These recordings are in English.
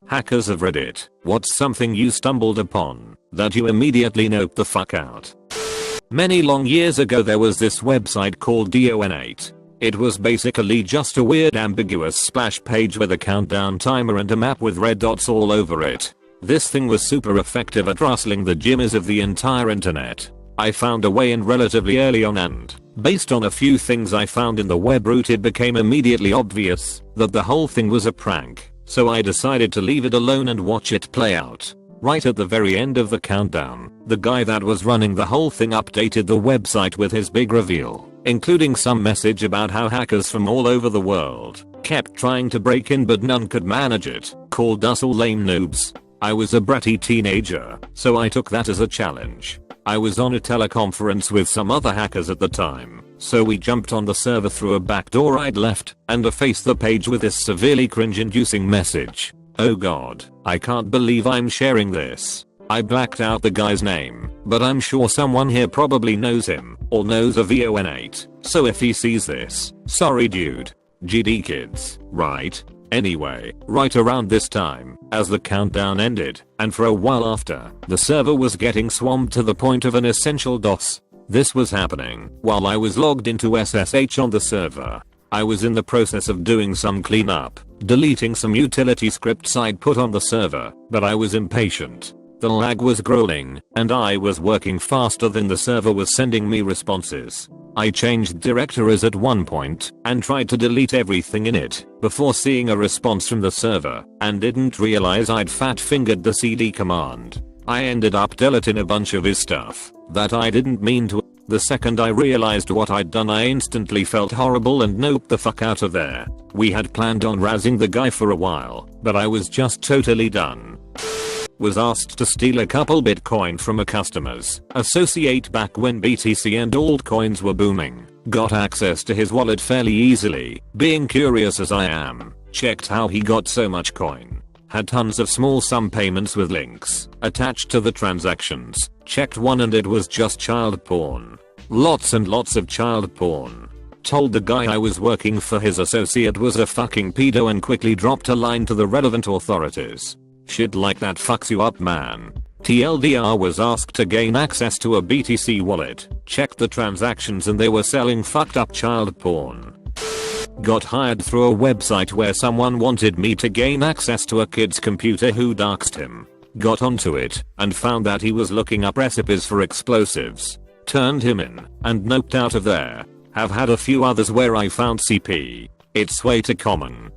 Hackers of Reddit, what's something you stumbled upon that you immediately noped the fuck out? Many long years ago there was this website called DON8. It was basically just a weird ambiguous splash page with a countdown timer and a map with red dots all over it. This thing was super effective at rustling the jimmies of the entire internet. I found a way in relatively early on and, based on a few things I found in the web route, it became immediately obvious that the whole thing was a prank. So I decided to leave it alone and watch it play out. Right at the very end of the countdown, the guy that was running the whole thing updated the website with his big reveal, including some message about how hackers from all over the world kept trying to break in but none could manage it, called us all lame noobs. I was a bratty teenager, so I took that as a challenge. I was on a teleconference with some other hackers at the time, so we jumped on the server through a back door I'd left and effaced the page with this severely cringe-inducing message. Oh god, I can't believe I'm sharing this. I blacked out the guy's name, but I'm sure someone here probably knows him or knows a VON8, so if he sees this, sorry dude. GD kids, right? Anyway, right around this time, as the countdown ended, and for a while after, the server was getting swamped to the point of an essential DOS. This was happening while I was logged into SSH on the server. I was in the process of doing some cleanup, deleting some utility scripts I'd put on the server, but I was impatient. The lag was growing, and I was working faster than the server was sending me responses. I changed directories at one point and tried to delete everything in it before seeing a response from the server and didn't realize I'd fat fingered the cd command. I ended up deleting a bunch of his stuff that I didn't mean to. The second I realized what I'd done, I instantly felt horrible and noped the fuck out of there. We had planned on razzing the guy for a while, but I was just totally done. Was asked to steal a couple Bitcoin from a customer's associate back when BTC and altcoins were booming. Got access to his wallet fairly easily, being curious as I am. Checked how he got so much coin. Had tons of small sum payments with links attached to the transactions. Checked one and it was just child porn. Lots and lots of child porn. Told the guy I was working for his associate was a fucking pedo and quickly dropped a line to the relevant authorities. Shit like that fucks you up, man. TLDR was asked to gain access to a BTC wallet. Checked the transactions and they were selling fucked up child porn. Got hired through a website where someone wanted me to gain access to a kid's computer who doxed him. Got onto it and found that he was looking up recipes for explosives. Turned him in and noped out of there. Have had a few others where I found CP. It's way too common.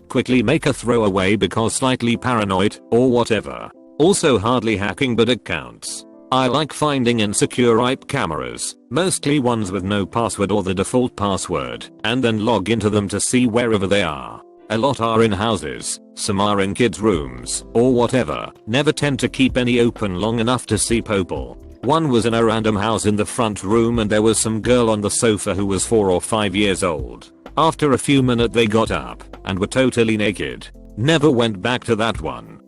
Quickly make a throwaway because slightly paranoid or whatever. Also hardly hacking but it counts. I like finding insecure IP cameras, mostly ones with no password or the default password, and then log into them to see wherever they are. A lot are in houses, some are in kids' rooms, or whatever. Never tend to keep any open long enough to see people. One was in a random house in the front room and there was some girl on the sofa who was 4 or 5 years old. After a few minutes they got up and were totally naked. Never went back to that one.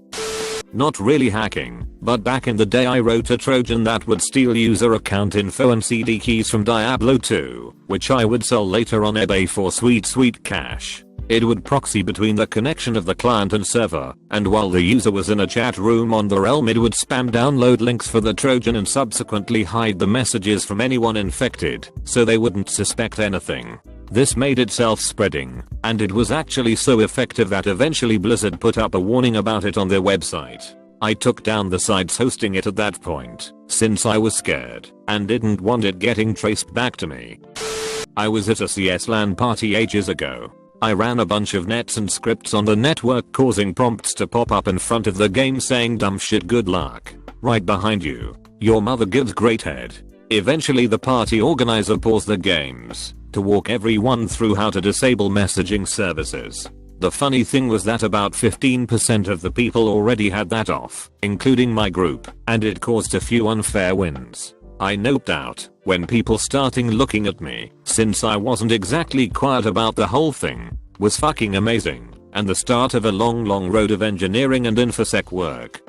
Not really hacking, but back in the day I wrote a Trojan that would steal user account info and CD keys from Diablo 2, which I would sell later on eBay for sweet cash. It would proxy between the connection of the client and server, and while the user was in a chat room on the realm it would spam download links for the Trojan and subsequently hide the messages from anyone infected, so they wouldn't suspect anything. This made it self-spreading, and it was actually so effective that eventually Blizzard put up a warning about it on their website. I took down the sites hosting it at that point, since I was scared and didn't want it getting traced back to me. I was at a CS LAN party ages ago. I ran a bunch of nets and scripts on the network causing prompts to pop up in front of the game saying dumb shit good luck. Right behind you. Your mother gives great head. Eventually the party organizer paused the games to walk everyone through how to disable messaging services. The funny thing was that about 15% of the people already had that off, including my group, and it caused a few unfair wins. I noped out when people starting looking at me, since I wasn't exactly quiet about the whole thing. Was fucking amazing, and the start of a long road of engineering and infosec work.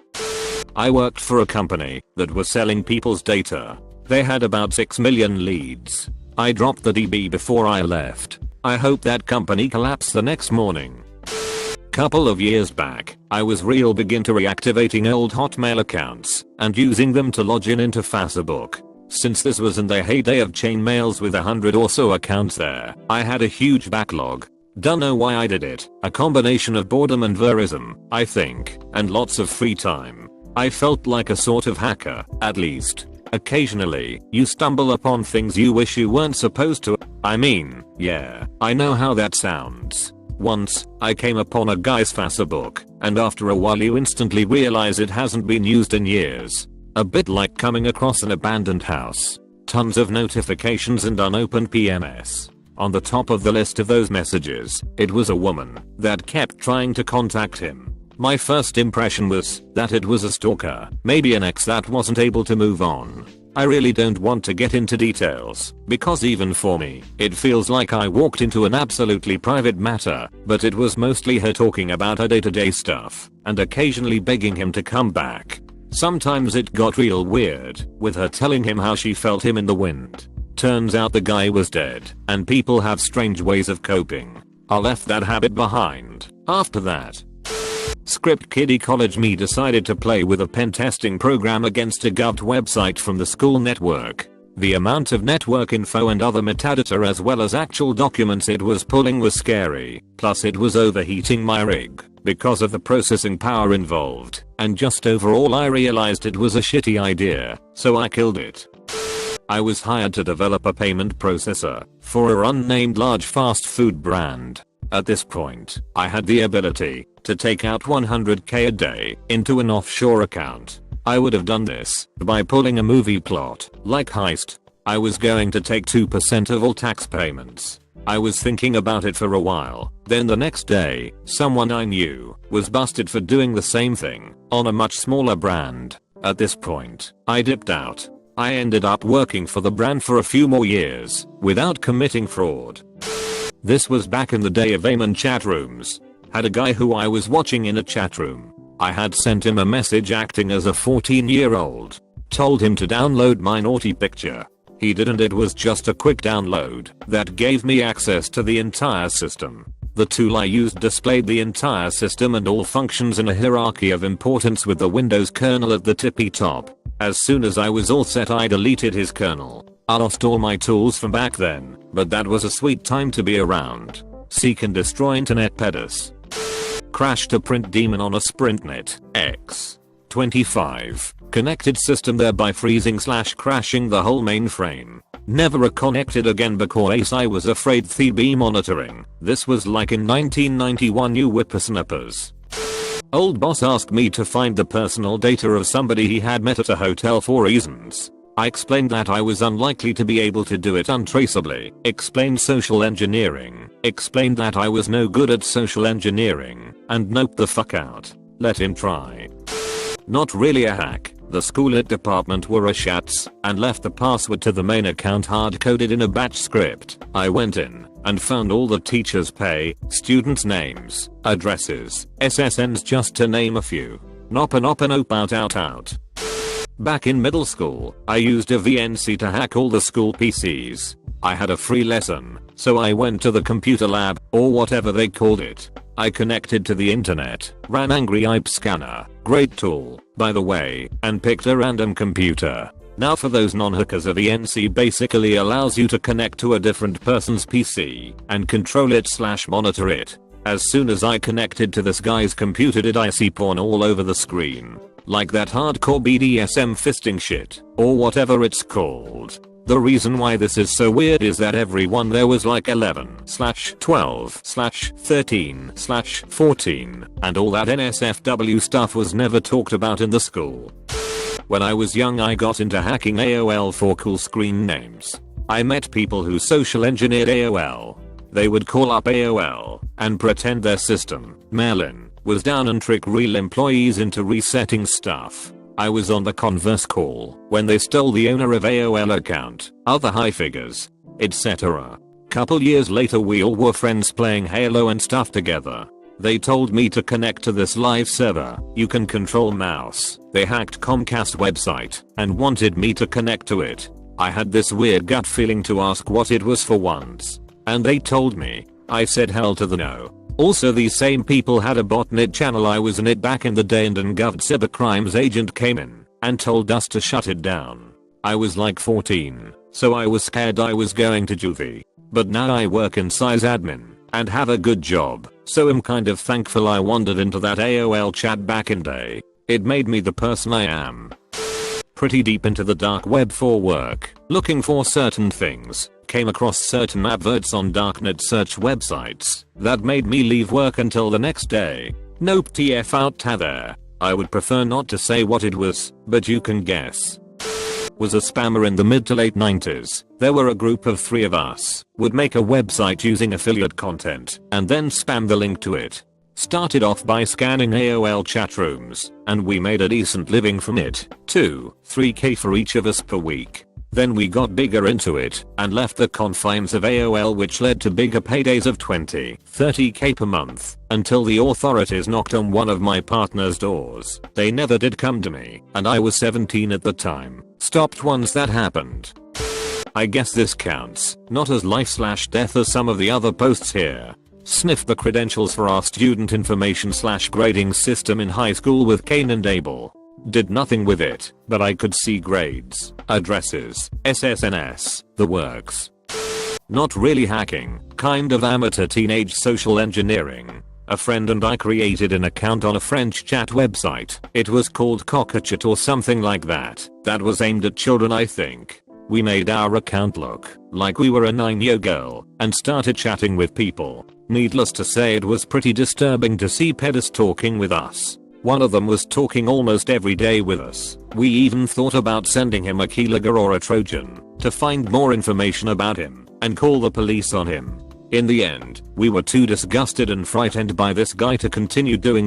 I worked for a company that was selling people's data. They had about 6 million leads. I dropped the DB before I left. I hope that company collapsed the next morning. Couple of years back, I was begin to reactivating old Hotmail accounts and using them to log into Facebook. Since this was in the heyday of chain mails with 100 or so accounts there, I had a huge backlog. Don't know why I did it, a combination of boredom and verism, I think, and lots of free time. I felt like a sort of hacker, at least. Occasionally, you stumble upon things you wish you weren't supposed to. I mean, yeah, I know how that sounds. Once, I came upon a guy's Facebook, and after a while you instantly realize it hasn't been used in years. A bit like coming across an abandoned house. Tons of notifications and unopened PMS. On the top of the list of those messages, it was a woman that kept trying to contact him. My first impression was that it was a stalker, maybe an ex that wasn't able to move on. I really don't want to get into details, because even for me, it feels like I walked into an absolutely private matter, but it was mostly her talking about her day-to-day stuff, and occasionally begging him to come back. Sometimes it got real weird, with her telling him how she felt him in the wind. Turns out the guy was dead, and people have strange ways of coping. I left that habit behind. After that, Script Kiddie College me decided to play with a pen testing program against a govt website from the school network. The amount of network info and other metadata as well as actual documents it was pulling was scary, plus it was overheating my rig because of the processing power involved, and just overall I realized it was a shitty idea, so I killed it. I was hired to develop a payment processor for a unnamed large fast food brand. At this point, I had the ability to take out 100k a day into an offshore account. I would have done this by pulling a movie plot, like Heist. I was going to take 2% of all tax payments. I was thinking about it for a while, then the next day, someone I knew was busted for doing the same thing on a much smaller brand. At this point, I dipped out. I ended up working for the brand for a few more years without committing fraud. This was back in the day of AIM chat rooms. Had a guy who I was watching in a chat room. I had sent him a message acting as a 14-year-old. Told him to download my naughty picture. He didn't. It was just a quick download that gave me access to the entire system. The tool I used displayed the entire system and all functions in a hierarchy of importance with the Windows kernel at the tippy top. As soon as I was all set, I deleted his kernel. I lost all my tools from back then, but that was a sweet time to be around. Seek and destroy internet pedis. Crashed a print daemon on a SprintNet X25 connected system, thereby freezing/crashing the whole mainframe. Never reconnected again because I was afraid they'd be monitoring. This was like in 1991, you whippersnappers. Old boss asked me to find the personal data of somebody he had met at a hotel for reasons. I explained that I was unlikely to be able to do it untraceably, explained social engineering, explained that I was no good at social engineering, and noped the fuck out. Let him try. Not really a hack. The school department were a shats and left the password to the main account hard-coded in a batch script. I went in and found all the teachers' pay, students' names, addresses, SSNs, just to name a few. Nope out. Back in middle school, I used a VNC to hack all the school PCs. I had a free lesson, so I went to the computer lab, or whatever they called it. I connected to the internet, ran Angry IP Scanner, great tool, by the way, and picked a random computer. Now for those non-hackers, a VNC basically allows you to connect to a different person's PC and control it/monitor it. As soon as I connected to this guy's computer, did I see porn all over the screen. Like that hardcore BDSM fisting shit, or whatever it's called. The reason why this is so weird is that everyone there was like 11/12/13/14, and all that NSFW stuff was never talked about in the school. When I was young, I got into hacking AOL for cool screen names. I met people who social engineered AOL. They would call up AOL and pretend their system, mail-in, was down and trick real employees into resetting stuff. I was on the converse call when they stole the owner of AOL account, other high figures, etc. Couple years later, we all were friends playing Halo and stuff together. They told me to connect to this live server. You can control mouse. They hacked Comcast website and wanted me to connect to it. I had this weird gut feeling to ask what it was for once. And they told me. I said hell to the no. Also, these same people had a botnet channel I was in it back in the day, and an govt cybercrimes agent came in and told us to shut it down. I was like 14, so I was scared I was going to juvie. But now I work in sysadmin and have a good job, so I'm kind of thankful I wandered into that AOL chat back in day. It made me the person I am. Pretty deep into the dark web for work, looking for certain things. Came across certain adverts on darknet search websites that made me leave work until the next day. Nope, TF out ta there. I would prefer not to say what it was, but you can guess. Was a spammer in the mid to late 90s. There were a group of 3 of us, would make a website using affiliate content, and then spam the link to it. Started off by scanning AOL chat rooms, and we made a decent living from it. 2-3k for each of us per week. Then we got bigger into it, and left the confines of AOL, which led to bigger paydays of 20-30k per month, until the authorities knocked on one of my partner's doors. They never did come to me, and I was 17 at the time. Stopped once that happened. I guess this counts, not as life/death as some of the other posts here. Sniffed the credentials for our student information/grading system in high school with Cain and Abel. Did nothing with it, but I could see grades, addresses, SSNS, the works. Not really hacking, kind of amateur teenage social engineering. A friend and I created an account on a French chat website. It was called Cockachat or something like that. That was aimed at children, I think. We made our account look like we were a 9-year girl and started chatting with people. Needless to say, it was pretty disturbing to see pedos talking with us. One of them was talking almost every day with us. We even thought about sending him a keylogger or a Trojan to find more information about him and call the police on him. In the end, we were too disgusted and frightened by this guy to continue doing